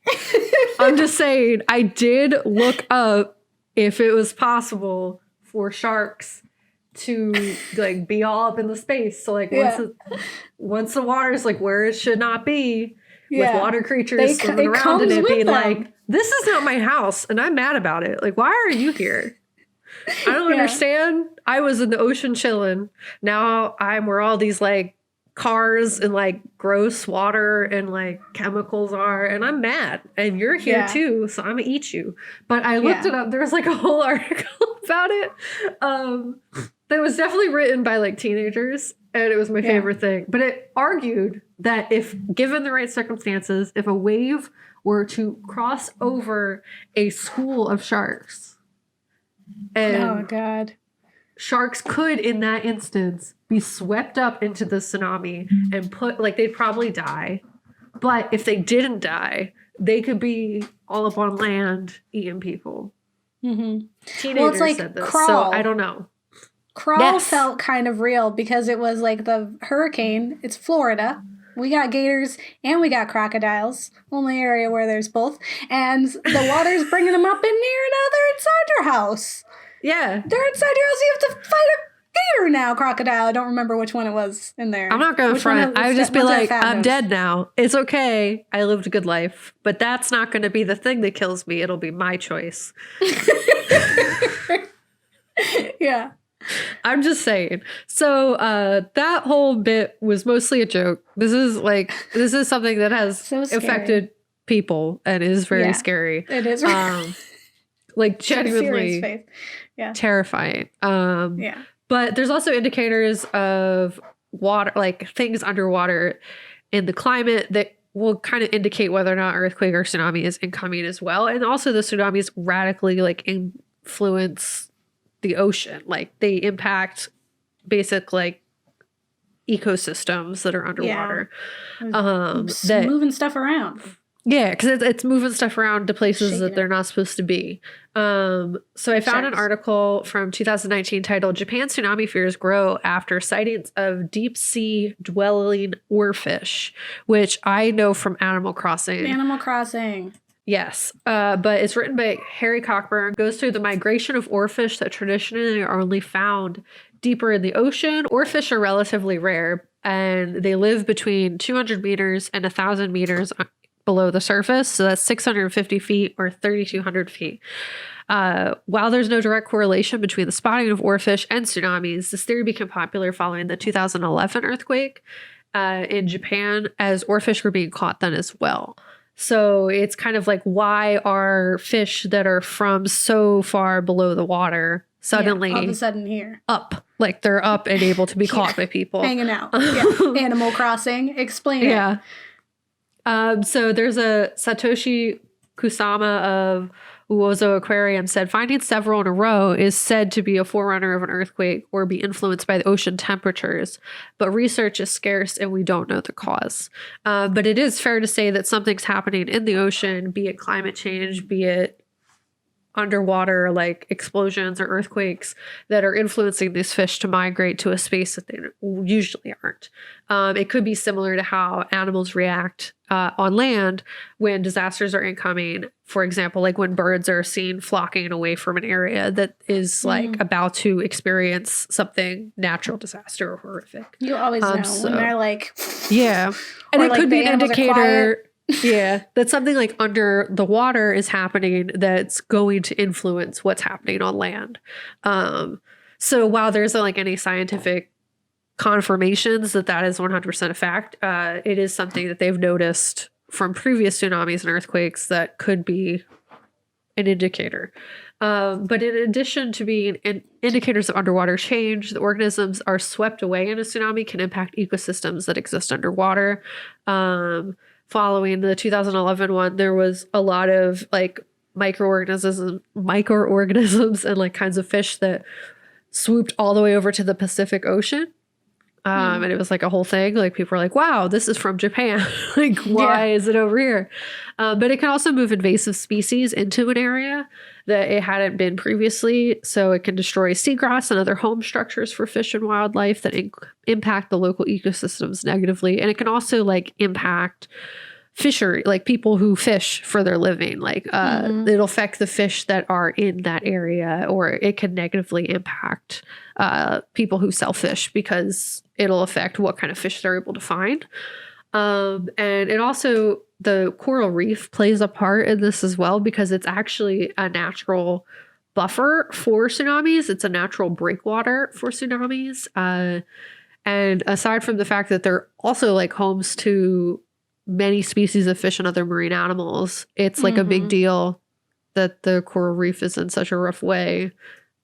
I'm just saying, I did look up if it was possible for sharks to like be all up in the space. So like once the water is like where it should not be, with water creatures swimming around in it, be like, this is not my house and I'm mad about it. Like, why are you here? I don't understand. I was in the ocean chilling. Now I'm where all these like cars and like gross water and like chemicals are, and I'm mad. And you're here too, so I'm gonna eat you. But I looked it up. There was like a whole article about it. That was definitely written by like teenagers, and it was my favorite thing. But it argued that if given the right circumstances, if a wave were to cross over a school of sharks, and oh god, sharks could in that instance be swept up into the tsunami and put like they'd probably die. But if they didn't die, they could be all up on land eating people. Mm-hmm. Teenagers like said this, Crawl. So I don't know. Crawl felt kind of real because it was like the hurricane. It's Florida. We got gators and we got crocodiles. Only area where there's both. And the water's bringing them up in here. Now they're inside your house. Yeah. They're inside your house. You have to fight gator now, crocodile. I don't remember which one it was in there. I'm not going to front. I would just be like, I'm nose? dead now. It's okay. I lived a good life. But that's not going to be the thing that kills me. It'll be my choice. Yeah. I'm just saying. So that whole bit was mostly a joke. This is something that has So scary. affected people and is very scary. It is. Like genuinely terrifying. Yeah. But there's also indicators of water, like things underwater in the climate that will kind of indicate whether or not earthquake or tsunami is incoming as well. And also the tsunamis radically like influence the ocean. Like they impact basic like ecosystems that are underwater. That moving stuff around. Yeah, because it's moving stuff around to places that they're not supposed to be. So I found an article from 2019 titled "Japan Tsunami Fears Grow After Sightings of Deep Sea Dwelling Oarfish," which I know from Animal Crossing. Animal Crossing. Yes, but it's written by Harry Cockburn. Goes through the migration of oarfish that traditionally are only found deeper in the ocean. Oarfish are relatively rare, and they live between 200 meters and 1,000 meters below the surface. So that's 650 feet or 3,200 feet. While there's no direct correlation between the spotting of oarfish and tsunamis, this theory became popular following the 2011 earthquake in Japan, as oarfish were being caught then as well. So it's kind of like, why are fish that are from so far below the water suddenly all of a sudden here up? Like they're up and able to be caught by people. Hanging out. Yeah. Animal Crossing. Explain it. Yeah. So there's a Satoshi Kusama of Uozo Aquarium said finding several in a row is said to be a forerunner of an earthquake or be influenced by the ocean temperatures, but research is scarce and we don't know the cause. But it is fair to say that something's happening in the ocean, be it climate change, be it underwater like explosions or earthquakes, that are influencing these fish to migrate to a space that they usually aren't. It could be similar to how animals react on land when disasters are incoming. For example, like when birds are seen flocking away from an area that is like about to experience something natural disaster or horrific. You always know when they're like, yeah, and it like could be an indicator. Yeah, that something like under the water is happening that's going to influence what's happening on land. So while there's like any scientific confirmations that that is 100% a fact, it is something that they've noticed from previous tsunamis and earthquakes that could be an indicator. But in addition to being indicators of underwater change, the organisms are swept away in a tsunami can impact ecosystems that exist underwater. Following the 2011 one, there was a lot of like microorganisms and like kinds of fish that swooped all the way over to the Pacific Ocean. And it was like a whole thing. Like people were like, wow, this is from Japan. Like, why is it over here? But it can also move invasive species into an area that it hadn't been previously. So it can destroy seagrass and other home structures for fish and wildlife that impact the local ecosystems negatively. And it can also like impact fishery, like people who fish for their living. Like it'll affect the fish that are in that area, or it can negatively impact people who sell fish because it'll affect what kind of fish they're able to find. And it also, the coral reef plays a part in this as well, because it's actually a natural buffer for tsunamis. It's a natural breakwater for tsunamis. And aside from the fact that they're also like homes to many species of fish and other marine animals, it's like a big deal that the coral reef is in such a rough way,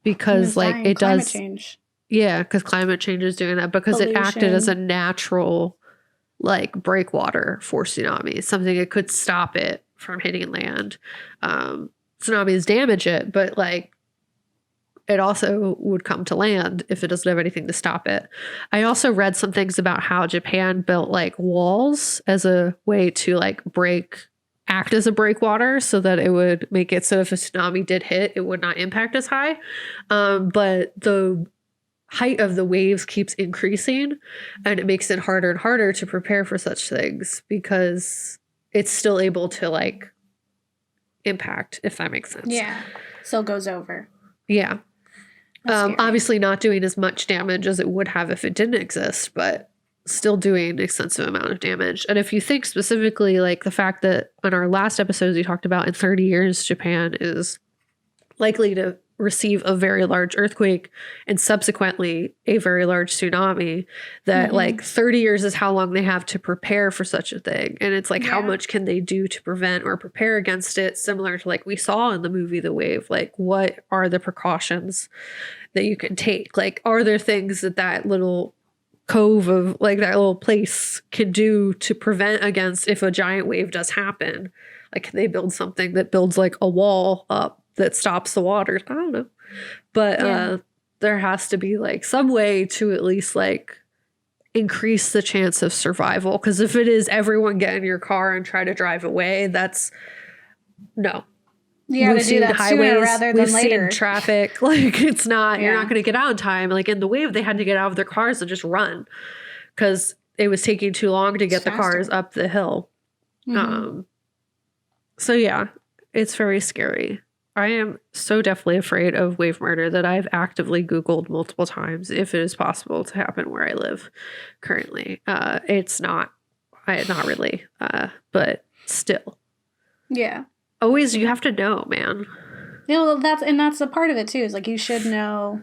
because like it does change. Yeah, because climate change is doing that, because it acted as a natural like breakwater for tsunamis, something that could stop it from hitting land. Tsunamis damage it, but like it also would come to land if it doesn't have anything to stop it. I also read some things about how Japan built like walls as a way to like act as a breakwater, so that it would make it so if a tsunami did hit, it would not impact as high. But the height of the waves keeps increasing, and it makes it harder and harder to prepare for such things, because it's still able to like impact, if that makes sense. Yeah. So it goes over. Yeah. That's scary. Obviously not doing as much damage as it would have if it didn't exist, but still doing an extensive amount of damage. And if you think specifically like the fact that on our last episodes we talked about in 30 years, Japan is likely to receive a very large earthquake and subsequently a very large tsunami, that like 30 years is how long they have to prepare for such a thing. And it's like, how much can they do to prevent or prepare against it? Similar to like we saw in the movie The Wave, like what are the precautions that you can take? Like, are there things that little cove of like that little place can do to prevent against if a giant wave does happen? Like, can they build something that builds like a wall up that stops the water? I don't know. But there has to be like some way to at least like increase the chance of survival. Because if it is everyone get in your car and try to drive away, that's no. You got to do that sooner rather than later. Seen traffic, like it's not, you're not going to get out in time. Like in The Wave, they had to get out of their cars and just run because it was taking too long to get the cars up the hill. So yeah, it's very scary. I am so definitely afraid of wave murder that I've actively Googled multiple times if it is possible to happen where I live currently. It's not really, but still. Yeah. Always, you have to know, man. Yeah, well, that's a part of it too. Is like you should know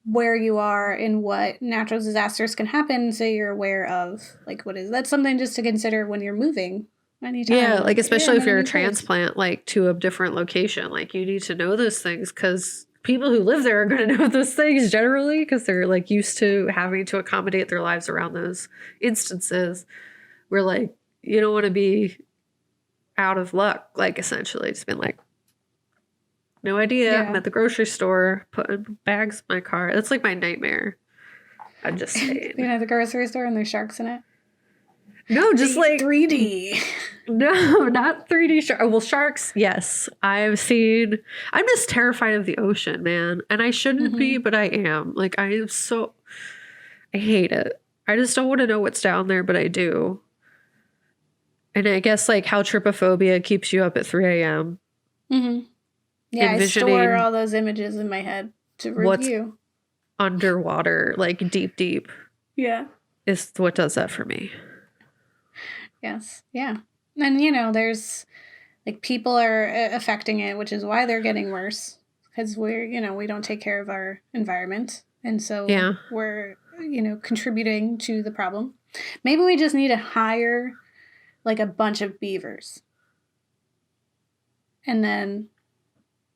where you are and what natural disasters can happen, so you're aware of like that's something just to consider when you're moving. Anytime. Yeah, like especially if you're a transplant, like to a different location, like you need to know those things because people who live there are going to know those things generally because they're like used to having to accommodate their lives around those instances where like you don't want to be out of luck, like essentially just been like, no idea. I'm at the grocery store putting bags in my car. That's like my nightmare. I'm just saying. You know, the grocery store and there's sharks in it. No, just like 3D. No, not 3D sharks. Well, sharks, yes. I'm just terrified of the ocean, man. And I shouldn't be, but I am. Like, I hate it. I just don't want to know what's down there, but I do. And I guess like how trypophobia keeps you up at 3 a.m. Yeah, I store all those images in my head to review. What's underwater, like deep. Yeah. Is what does that for me. Yes. Yeah. And, you know, there's like people are affecting it, which is why they're getting worse because we don't take care of our environment. And so we're, contributing to the problem. Maybe we just need to hire like a bunch of beavers. And then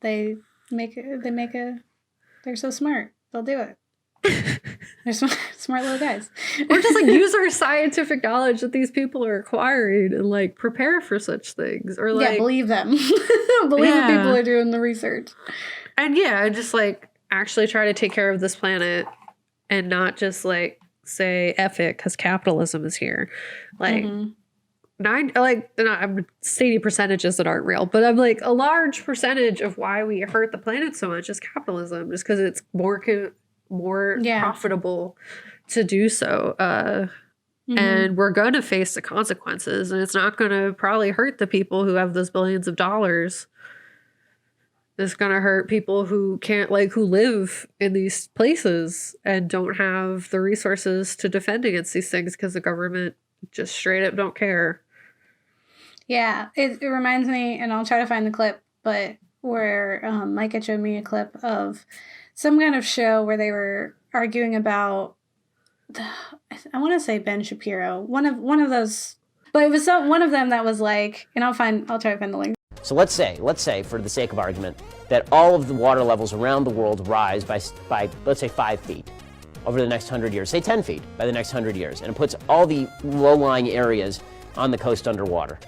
they're so smart. They'll do it. They're smart little guys. Or just like use our scientific knowledge that these people are acquiring and like prepare for such things. Or like believe them. Believe the people are doing the research. And just like actually try to take care of this planet and not just like say F it because capitalism is here. Like I'm stating percentages that aren't real, but I'm like a large percentage of why we hurt the planet so much is capitalism, just because it's more profitable to do so. And we're going to face the consequences, and it's not going to probably hurt the people who have those billions of dollars. It's going to hurt people who can't who live in these places and don't have the resources to defend against these things because the government just straight up don't care. Yeah, it reminds me, and I'll try to find the clip, but where Mike had showed me a clip of some kind of show where they were arguing about, I want to say Ben Shapiro, one of those, but it was one of them that was like, and I'll try to find the link. So let's say, for the sake of argument, that all of the water levels around the world rise by let's say 5 feet over the next 100 years, say 10 feet by the next 100 years, and it puts all the low-lying areas on the coast underwater,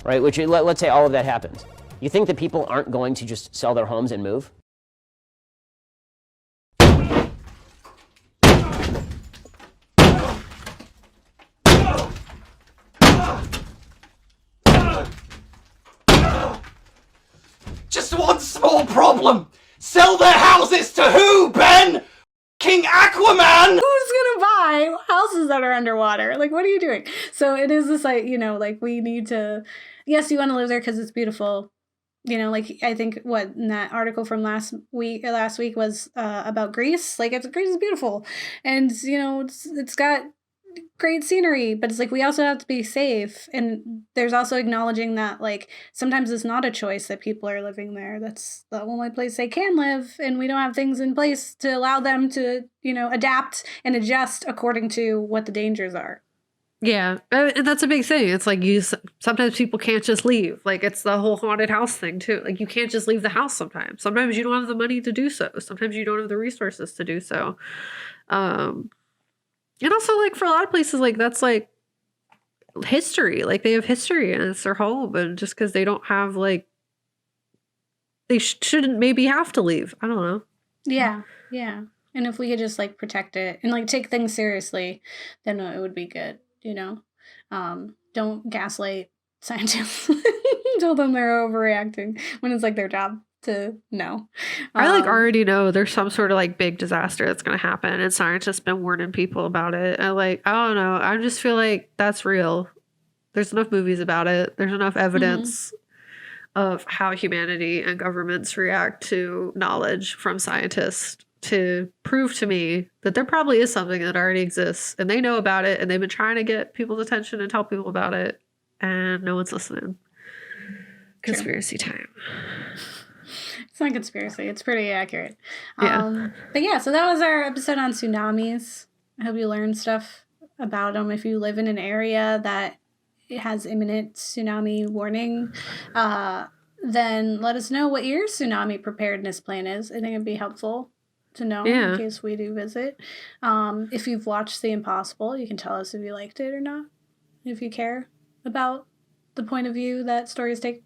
right? Which, let's say all of that happens. You think that people aren't going to just sell their homes and move? Just one small problem. Sell their houses to who, Ben? King Aquaman? Who's gonna buy houses that are underwater? Like, what are you doing? So it is this, like, like we need to, yes, you want to live there because it's beautiful, like I think what in that article from last week was about Greece. Like Greece is beautiful, and it's got great scenery, but it's like we also have to be safe, and there's also acknowledging that like sometimes it's not a choice that people are living there. That's the only place they can live, and we don't have things in place to allow them to adapt and adjust according to what the dangers are. Yeah, and that's a big thing. It's like sometimes people can't just leave. Like it's the whole haunted house thing too. Like you can't just leave the house sometimes. Sometimes you don't have the money to do so. Sometimes you don't have the resources to do so. And also like for a lot of places, like that's like history. Like they have history and it's their home. And just because they don't have like, they shouldn't maybe have to leave. I don't know. Yeah. And if we could just like protect it and like take things seriously, then it would be good. Don't gaslight scientists. Tell them they're overreacting when it's like their job to know. I like already know there's some sort of like big disaster that's going to happen, and scientists been warning people about it. I don't know. I just feel like that's real. There's enough movies about it. There's enough evidence of how humanity and governments react to knowledge from scientists to prove to me that there probably is something that already exists and they know about it and they've been trying to get people's attention and tell people about it and no one's listening. Conspiracy time. It's not conspiracy. It's pretty accurate. Yeah. But yeah, so that was our episode on tsunamis. I hope you learned stuff about them. If you live in an area that has imminent tsunami warning, then let us know what your tsunami preparedness plan is. I think it'd be helpful to know in case we do visit. If you've watched The Impossible, you can tell us if you liked it or not, if you care about the point of view that stories take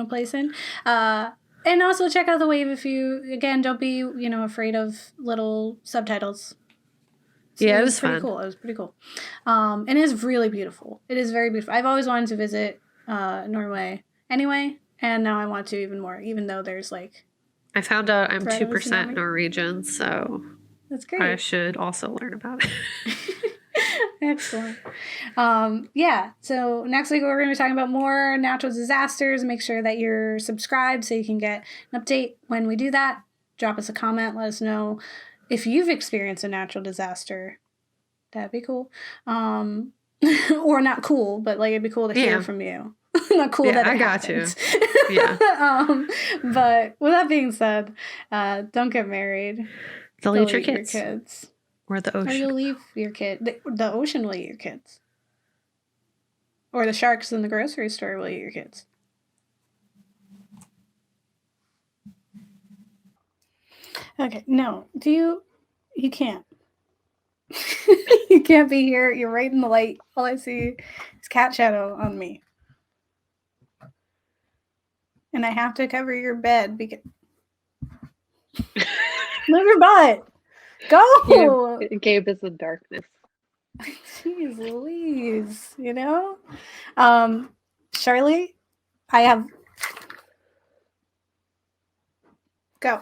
place in. And also check out The Wave if you, again, don't be afraid of little subtitles. So it was pretty fun. cool. It was pretty cool. And it is really beautiful. It is very beautiful. I've always wanted to visit Norway anyway, and now I want to even more, even though there's like I found out I'm threat of a 2% tsunami. Norwegian, so That's great. I should also learn about it. Excellent. So next week we're going to be talking about more natural disasters. Make sure that you're subscribed so you can get an update when we do that. Drop us a comment. Let us know if you've experienced a natural disaster. That'd be cool. Or not cool, but like it'd be cool to hear from you. Not cool that it happened. Yeah. But with that being said, don't get married. Don't They'll eat your eat kids. Or the Or ocean. you'll leave your kid. The ocean will eat your kids. Or the sharks in the grocery store will eat your kids. Okay, no. You can't. You can't be here. You're right in the light. All I see is cat shadow on me. And I have to cover your bed because... Move your butt! Go! Gabe is in darkness. Jeez Louise, Charlie, I have